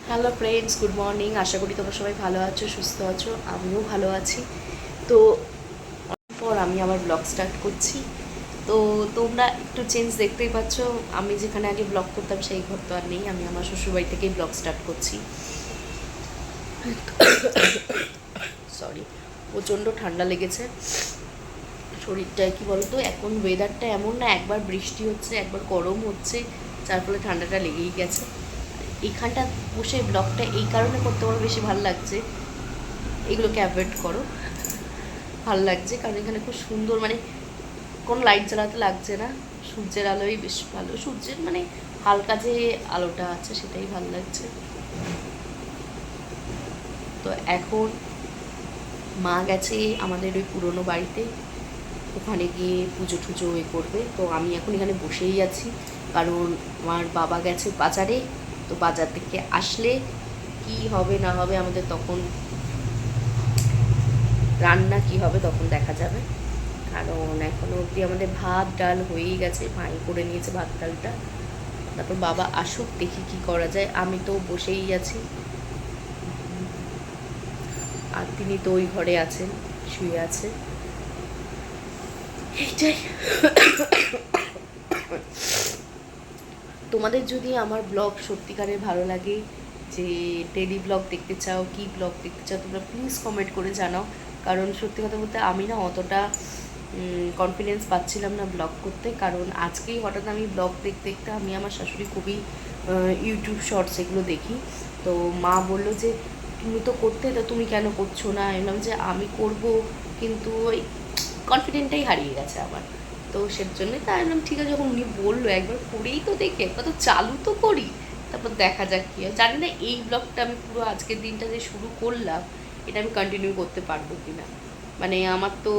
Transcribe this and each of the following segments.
Hello friends, good morning. আশা করি তোমরা সবাই ভালো আছো, সুস্থ আছো। আমিও ভালো আছি। তো পর আমি আমার ব্লগ স্টার্ট করছি। তো তোমরা একটু চেঞ্জ দেখতেই পাচ্ছ। আমি যেখানে আগে ব্লগ করতাম সেই ঘর তো আর নেই। আমি আমার শ্বশুরবাড়ি থেকেই ব্লগ স্টার্ট করছি। সরি, প্রচণ্ড ঠান্ডা লেগেছে শরীরটায়। কি বলতো, এখন ওয়েদারটা এমন না, একবার বৃষ্টি হচ্ছে একবার গরম হচ্ছে, যার ফলে ঠান্ডাটা লেগেই গেছে। এইখানটা বসে ব্লগটা এই কারণে করতে আমার বেশি ভালো লাগছে। এগুলোকে অ্যাভয়েড করো। ভালো লাগছে কারণ এখানে খুব সুন্দর, মানে কোনো লাইট জ্বালাতে লাগছে না, সূর্যের আলোই বেশ ভালো। সূর্যের মানে হালকা যে আলোটা আছে সেটাই ভালো লাগছে। তো এখন মা গেছে আমাদের ওই পুরনো বাড়িতে, ওখানে গিয়ে পুজো টুজো করবে। তো আমি এখন এখানে বসেই আছি কারণ আমার বাবা গেছে বাজারে। তো বাজার থেকে আসলে কি হবে না হবে আমাদের, তখন রান্না কি হবে তখন দেখা যাবে। কারণ এখনও অবধি আমাদের ভাত ডাল হয়েই গেছে, মাই করে নিয়েছে ভাত ডালটা। তারপর বাবা আসুক, দেখি কি করা যায়। আমি তো বসেই আছি, আর তিনি তো ওই ঘরে আছেন, শুয়ে আছে। এইটাই। তোমাদের যদি আমার ব্লগ সত্যিকারের ভালো লাগে, যে ডেলি ব্লগ দেখতে চাও, কি ব্লগ দেখতে চাও, তোমরা প্লিজ কমেন্ট করে জানাও। কারণ সত্যি কথা বলতে আমি না অতটা কনফিডেন্স পাচ্ছিলাম না ব্লগ করতে। কারণ আজকেই হঠাৎ আমি ব্লগ দেখতে দেখতে, আমি আমার শাশুড়ি খুবই ইউটিউব শর্টস এগুলো দেখি। তো মা বললো যে তুমি তো করতে, তো তুমি কেন করছো না? এলাম যে আমি করব, কিন্তু ওই কনফিডেন্টটাই হারিয়ে গেছে আমার। তো সেজন্যই তাই আমি ঠিক আছে, যখন উনি বললো একবার করেই তো দেখি, একবার তো চালু তো করি, তারপর দেখা যাক কী হয়। জানি না এই ব্লগটা আমি পুরো আজকের দিনটা যে শুরু করলাম, এটা আমি কন্টিনিউ করতে পারবো কি না। মানে আমার তো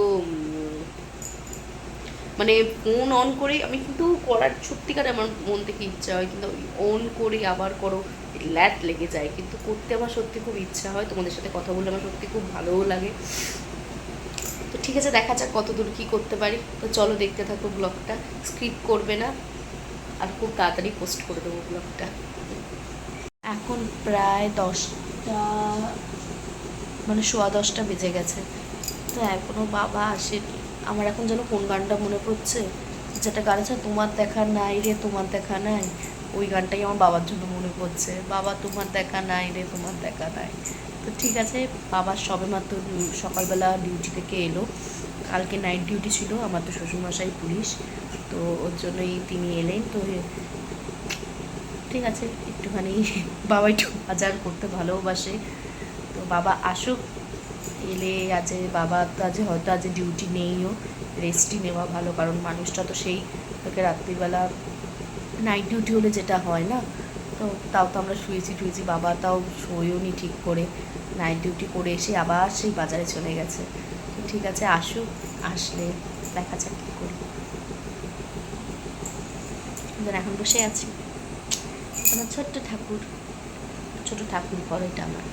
মানে ফোন অন করে আমি কিন্তু করার সত্যিকারে আমার মন থেকে ইচ্ছা হয়, কিন্তু ওই অন করে আবার করো, ল্যাট লেগে যায়। কিন্তু করতে আমার সত্যি খুব ইচ্ছা হয়। তোমাদের সাথে কথা বলে আমার সত্যি খুব ভালোও লাগে। তো ঠিক আছে, দেখা যাক কত দূর কী করতে পারি। তো চলো দেখতে থাকো ব্লগটা, স্ক্রিপ্ট করবে না, আর খুব তাড়াতাড়ি পোস্ট করে দেবো ব্লগটা। এখন প্রায় 10টা, মানে 10:15 বেজে গেছে। তো এখনও বাবা আসেনি। আমার এখন যেন কোন গানটা মনে পড়ছে, যেটা গান আছে, তোমার দেখা নাই রে তোমার দেখা নাই, ওই গানটাই আমার বাবার জন্য মনে পড়ছে। বাবা তোমার দেখা নাই রে তোমার দেখা নাই। তো ঠিক আছে, বাবার সবেমাত্র সকালবেলা ডিউটি থেকে এলো। কালকে নাইট ডিউটি ছিল, আমার তো শ্বশুরমশাই পুলিশ, তো ওর জন্যই তিনি এলেন। তো ঠিক আছে, একটুখানি বাবা একটু বাজার করতে ভালোবাসে। তো বাবা আসুক, এলে আজ বাবা তো আজ হয়তো আজ ডিউটি নেইও, রেস্টই নেওয়া ভালো। কারণ মানুষটা তো সেই তোকে রাত্রিবেলা নাইট ডিউটি হলে যেটা হয় না, তো তাও তো আমরা শুয়েছি, বাবা তাও শোয়ও নি ঠিক করে, নাইট ডিউটি করে এসে আবার সেই বাজারে চলে গেছে। তো ঠিক আছে, আসুক, আসলে দেখা যাক কী করি। এখন বসে আছি, আমার ছোট্ট ঠাকুর ঘর এটা আমার।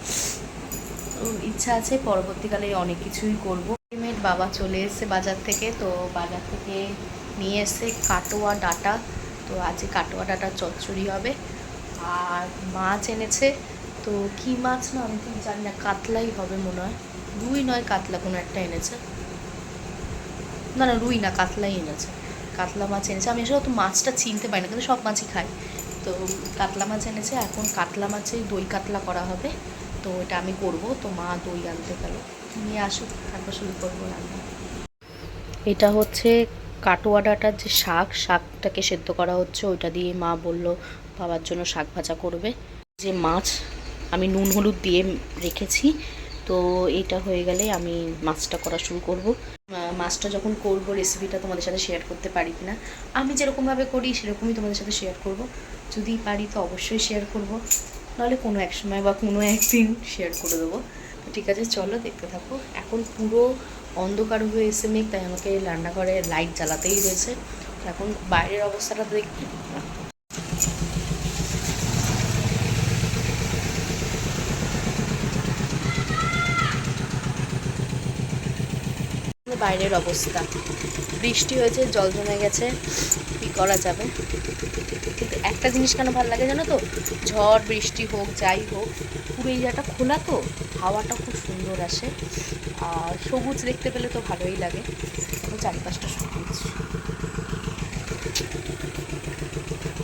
তো ইচ্ছা আছে পরবর্তীকালে অনেক কিছুই করব। রেডিমেড বাবা চলে এসেছে বাজার থেকে। তো বাজার থেকে নিয়ে এসে কাটোয়া ডাঁটা। তো আজকে কাটোয়া ডাঁটা চচ্চড়ি হবে। আর মাছ এনেছে, তো কী মাছ না আমি ঠিক জানি না, কাতলাই হবে মনে হয়, রুই নয় কাতলা কোনো একটা এনেছে। না না, রুই না, কাতলাই এনেছে। কাতলা মাছ এনেছে। আমি আসলে তো মাছটা চিনতে পারি না, কিন্তু সব মাছই খাই। তো কাতলা মাছ এনেছে, এখন কাতলা মাছে দই কাতলা করা হবে। তো এটা আমি করব। তো মা দই আনতে গেল, নিয়ে আসুক, তারপর শুরু করবো রান্না। এটা হচ্ছে কাটোয়া ডাঁটার যে শাকটাকে সেদ্ধ করা হচ্ছে, ওইটা দিয়ে মা বলল বাবার জন্য শাক ভাজা করবে। যে মাছ আমি নুন হলুদ দিয়ে রেখেছি, তো এটা হয়ে গেলে আমি মাছটা করা শুরু করব। মাছটা যখন করব, রেসিপিটা তোমাদের সাথে শেয়ার করতে পারি কিনা, আমি যেরকমভাবে করি সেরকমই তোমাদের সাথে শেয়ার করব। যদি পারি তো অবশ্যই শেয়ার করব, নাহলে কোনো এক সময় বা কোনো একদিন শেয়ার করে দেবো। তো ঠিক আছে, চলো দেখতে থাকো। এখন পুরো অন্ধকার হয়ে এসে মেঘ, তাই আমাকে রান্নাঘরে লাইট জ্বালাতেই রয়েছে। এখন বাইরের অবস্থাটা দেখি। বাইরের অবস্থা, বৃষ্টি হয়েছে, জল জমে গেছে, কী করা যাবে। কিন্তু এত একটা জিনিস কেন ভালো লাগে জানো তো, ঝড় বৃষ্টি হোক যাই হোক, পুরো এরিয়াটা খোলা তো, হাওয়াটা খুব সুন্দর আসে, আর সবুজ দেখতে পেলে তো ভালোই লাগে। চারপাশটা সবুজ।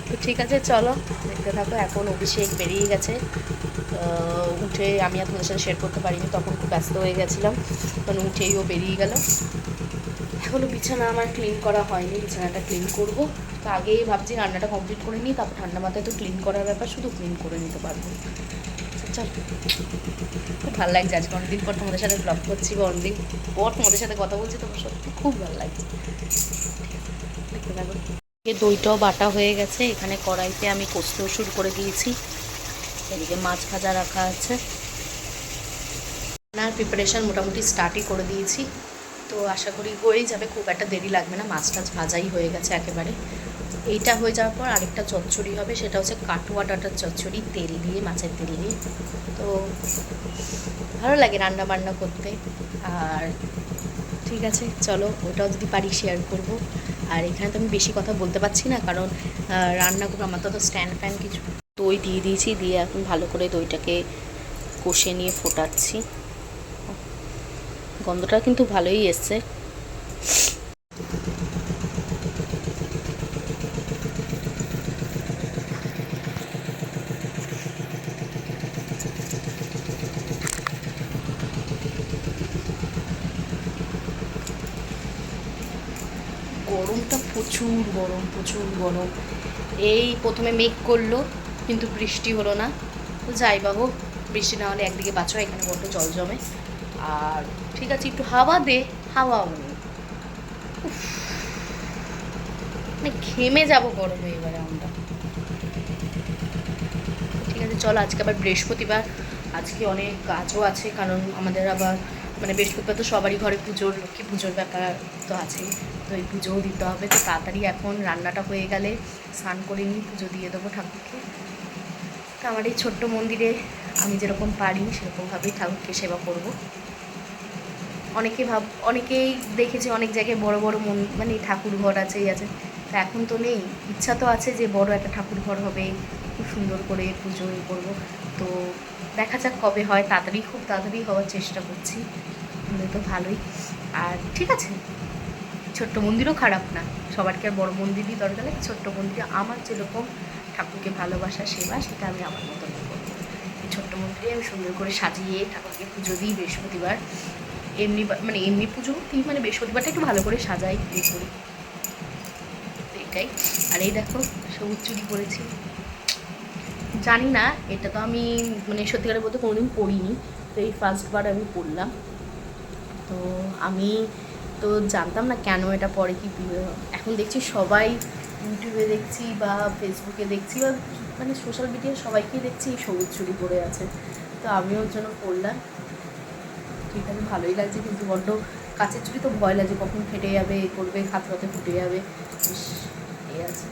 তো ঠিক আছে, চলো দেখতে থাকো। এখন অভিষেক বেরিয়ে গেছে, উঠে আমি আর তোমাদের সাথে শেয়ার করতে পারিনি, তখন খুব ব্যস্ত হয়ে গেছিলাম, কারণ উঠেই ও বেরিয়ে গেল। এখনও বিছানা আমার ক্লিন করা হয়নি, বিছানাটা ক্লিন করব। তো আগেই ভাবছি রান্নাটা কমপ্লিট করে নিই, তারপর ঠান্ডা মাথায় তো ক্লিন করার ব্যাপার, শুধু ক্লিন করে নিতে পারবো। চল, খুব ভালো লাগছে আজকে অনেকদিন পর তোমাদের সাথে ব্লগ করছি, বা অনেকদিন পর তোমাদের সাথে কথা বলছি, তোমার সত্যি খুব ভালো লাগছে। দেখতে থাকো। দইটাও বাটা হয়ে গেছে, এখানে কড়াইতে আমি কষতেও শুরু করে দিয়েছি, এদিকে মাছ ভাজা রাখা আছে। রান্নার প্রিপারেশান মোটামুটি স্টার্টই করে দিয়েছি, তো আশা করি হয়েই যাবে, খুব একটা দেরি লাগবে না, মাছ টাছ ভাজাই হয়ে গেছে একেবারে। এইটা হয়ে যাওয়ার পর আরেকটা চচ্চড়ি হবে, সেটা হচ্ছে কাটুয়া ডাঁটার চচ্চড়ি, তেল দিয়ে, মাছের তেল দিয়ে। তো ভালো লাগে রান্না বান্না করতে। আর ঠিক আছে, চলো ওটাও যদি পারি শেয়ার করব। আর এখানে তো আমি বেশি কথা বলতে পারছি না, কারণ রান্না করবো, আমার তো স্ট্যান্ড ফ্যান কিছু। দই দিয়ে দিয়েছি, দিয়ে এখন ভালো করে দইটাকে কষে নিয়ে ফোটাচ্ছি। গন্ধটা কিন্তু ভালোই এসছে। গরমটা প্রচুর গরম, প্রচুর গরম। এই প্রথমে মেঘ করলো, কিন্তু বৃষ্টি হলো না। তো যাই বাবু, বৃষ্টি না হলে একদিকে বাঁচা, এখানে বড্ড জল জমে। আর ঠিক আছে, একটু হাওয়া দে, হাওয়াও নেই, মানে ঘেমে যাবো গরমে এবারে আমরা। ঠিক আছে, চলো, আজকে আবার বৃহস্পতিবার, আজকে অনেক কাজও আছে, কারণ আমাদের আবার মানে বৃহস্পতিবার তো সবারই ঘরে পুজোর, লক্ষ্মী পুজোর ব্যাপার তো আছেই, তো এই পুজোও দিতে হবে। তো তাড়াতাড়ি এখন রান্নাটা হয়ে গেলে স্নান করে নিয়ে পুজো দিয়ে দেবো ঠাকুরকে। তো আমার এই ছোট্ট মন্দিরে আমি যেরকম পারি সেরকমভাবেই ঠাকুরকে সেবা করব। অনেকেই দেখেছি অনেক জায়গায় বড় বড় মানে ঠাকুর ঘর আছে, আছে, তা এখন তো নেই। ইচ্ছা তো আছে যে বড় একটা ঠাকুর ঘর হবে, খুব সুন্দর করে পুজো করবো। তো দেখা যাক কবে হয়, তাড়াতাড়ি, খুব তাড়াতাড়ি হওয়ার চেষ্টা করছি, তো ভালোই। আর ঠিক আছে, ছোট্ট মন্দিরও খারাপ না, সবারকে আর বড় মন্দিরই দরকার নেই, ছোট্ট মন্দিরে আমার যেরকম ঠাকুরকে ভালোবাসা সেবা, সেটা আমি আমার মতন করবো। এই ছোট্ট মন্দিরে আমি সুন্দর করে সাজিয়ে ঠাকুরকে পুজো দিই বৃহস্পতিবার। এমনি মানে এমনি পুজো দিই, মানে বৃহস্পতিবারটা একটু ভালো করে সাজাই, ইয়ে করি, এটাই। আর এই দেখো, সবুজ চুড়ি পরেছি, জানি না, এটা তো আমি মানে সত্যিকারের বলতে কোনোদিন পড়িনি, তো এই ফার্স্টবার আমি পড়লাম। তো আমি তো জানতাম না কেন এটা পরে, কি এখন দেখছি সবাই ইউটিউবে দেখছি বা ফেসবুকে দেখছি বা মানে সোশ্যাল মিডিয়ায় সবাইকেই দেখছি এই সবুজ চুড়ি পরে আছে, তো আমিও ওর জন্য পরলাম। ঠিক আছে, ভালোই লাগছে, কিন্তু বড্ড কাচের চুড়ি তো ভয় লাগছে, কখন ফেটে যাবে, এ করবে, হাত হাতে ফুটে যাবে, এই আছে।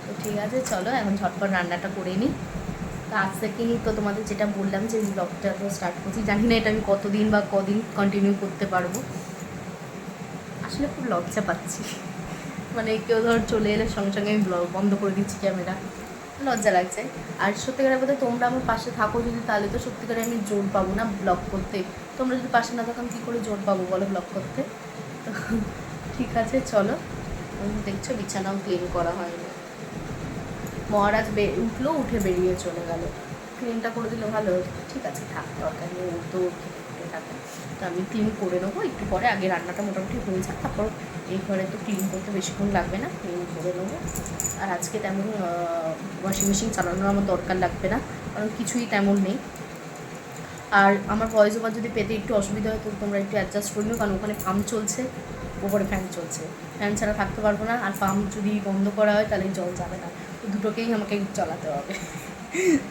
তো ঠিক আছে, চলো এখন ঝটপট রান্নাটা করে নিই। তো আজ থেকেই তো তোমাদের যেটা বললাম যে ব্লগটা তো স্টার্ট করছি, জানি না এটা আমি কতদিন বা কদিন কন্টিনিউ করতে পারবো, আসলে খুব লজ্জা পাচ্ছি, মানে কেউ ধর চলে এলে সঙ্গে সঙ্গে আমি ব্লগ বন্ধ করে দিচ্ছি ক্যামেরা, লজ্জা লাগছে। আর সত্যিকারের বলতে তোমরা আমার পাশে থাকো যদি, তাহলে তো সত্যিকারে আমি জোর পাবো না ব্লগ করতে, তোমরা যদি পাশে না থাকো আমি কী করে জোর পাবো বলো ব্লগ করতে। তো ঠিক আছে, চলো, দেখছো বিছানাও ক্লিন করা হয়নি, মহারাজ উঠলো, উঠে বেরিয়ে চলে গেল, ক্লিনটা করে দিলে ভালো হতো। ঠিক আছে, থাক, দরকার নেই, ও তো উঠে থাকে, তো আমি ক্লিন করে নেবো একটু পরে, আগে রান্নাটা মোটামুটি হয়ে যাক, তারপর এই ঘরে তো ক্লিন করতে বেশিক্ষণ লাগবে না, ক্লিন করে নেবো। আর আজকে তেমন ওয়াশিং মেশিন চালানোর আমার দরকার লাগবে না, কারণ কিছুই তেমন নেই। আর আমার ভয়েস ওভার যদি পেতে একটু অসুবিধা হয় তো তোমরা একটু অ্যাডজাস্ট করে নিও, কারণ ওখানে পাম্প চলছে, ওপরে ফ্যান চলছে, ফ্যান ছাড়া থাকতে পারবো না, আর পাম্প যদি বন্ধ করা হয় তাহলে জল যাবে না, তো দুটোকেই আমাকে চালাতে হবে।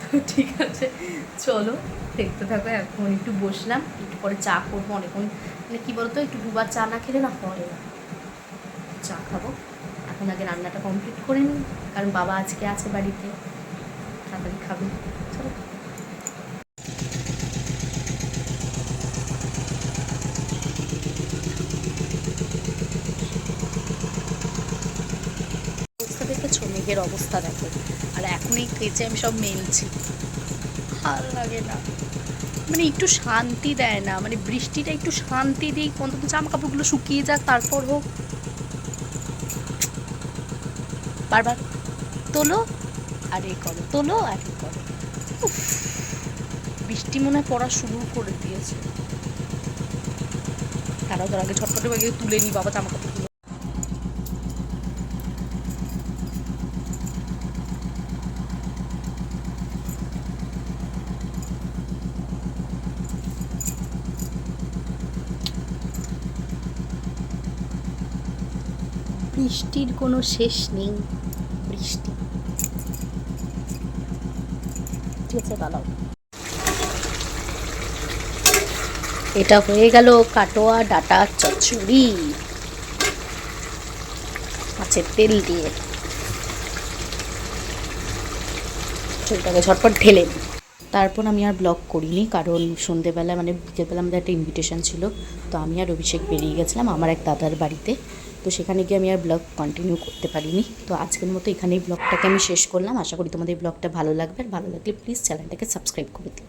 তো ঠিক আছে, চলো দেখতে থাকো। এখন একটু বসলাম, একটু পরে চা করবো, অনেকক্ষণ মানে কী বলতো, একটু দুবার চা না খেলে না হয় না, চা খাবো। এখন আগে রান্নাটা কমপ্লিট করে নিই, কারণ বাবা আজকে আছে বাড়িতে, তাড়াতাড়ি খাবে। চলো, অবস্থা দেখেছো, মেঘ মেঘের অবস্থা দেখো। আর এখনই কেচে আমি সব মেলছি, ভালো লাগে না, মানে একটু শান্তি দেয় না, মানে বৃষ্টিটা একটু শান্তি দিই, অন্তত জামা কাপড়গুলো শুকিয়ে যাক তারপর হোক। বারবার তোলো আর এ করো, তোলো আর এ করো। উফ, বৃষ্টি মনে হয় পড়া শুরু করে দিয়েছে। তারাও তার আগে ঝটপটে আগে তুলে নি বাবা জামা কাপড়গুলো। বৃষ্টির কোনো শেষ নেই, বৃষ্টি। ঠিক আছে, দাঁড়াও। এটা হয়ে গেল কাটোয়া ডাটা চচ্চড়ি মাছের তেল দিয়ে। চুলটাকে ঝটপট ঢেলে দিই। তারপর আমি আর ব্লগ করিনি, কারণ সন্ধেবেলা মানে বিকেলবেলা আমাদের একটা ইনভিটেশন ছিল, তো আমি আর অভিষেক বেরিয়ে গেছিলাম আমার এক দাদার বাড়িতে। তো সেখানে গিয়ে আমি আর ব্লগ কন্টিনিউ করতে পারিনি। তো আজকের মতো এখানেই ব্লগটাকে আমি শেষ করলাম। আশা করি তোমাদের ব্লগটা ভালো লাগবে, আর ভালো লাগলে প্লিজ চ্যানেলটাকে সাবস্ক্রাইব করে দিও।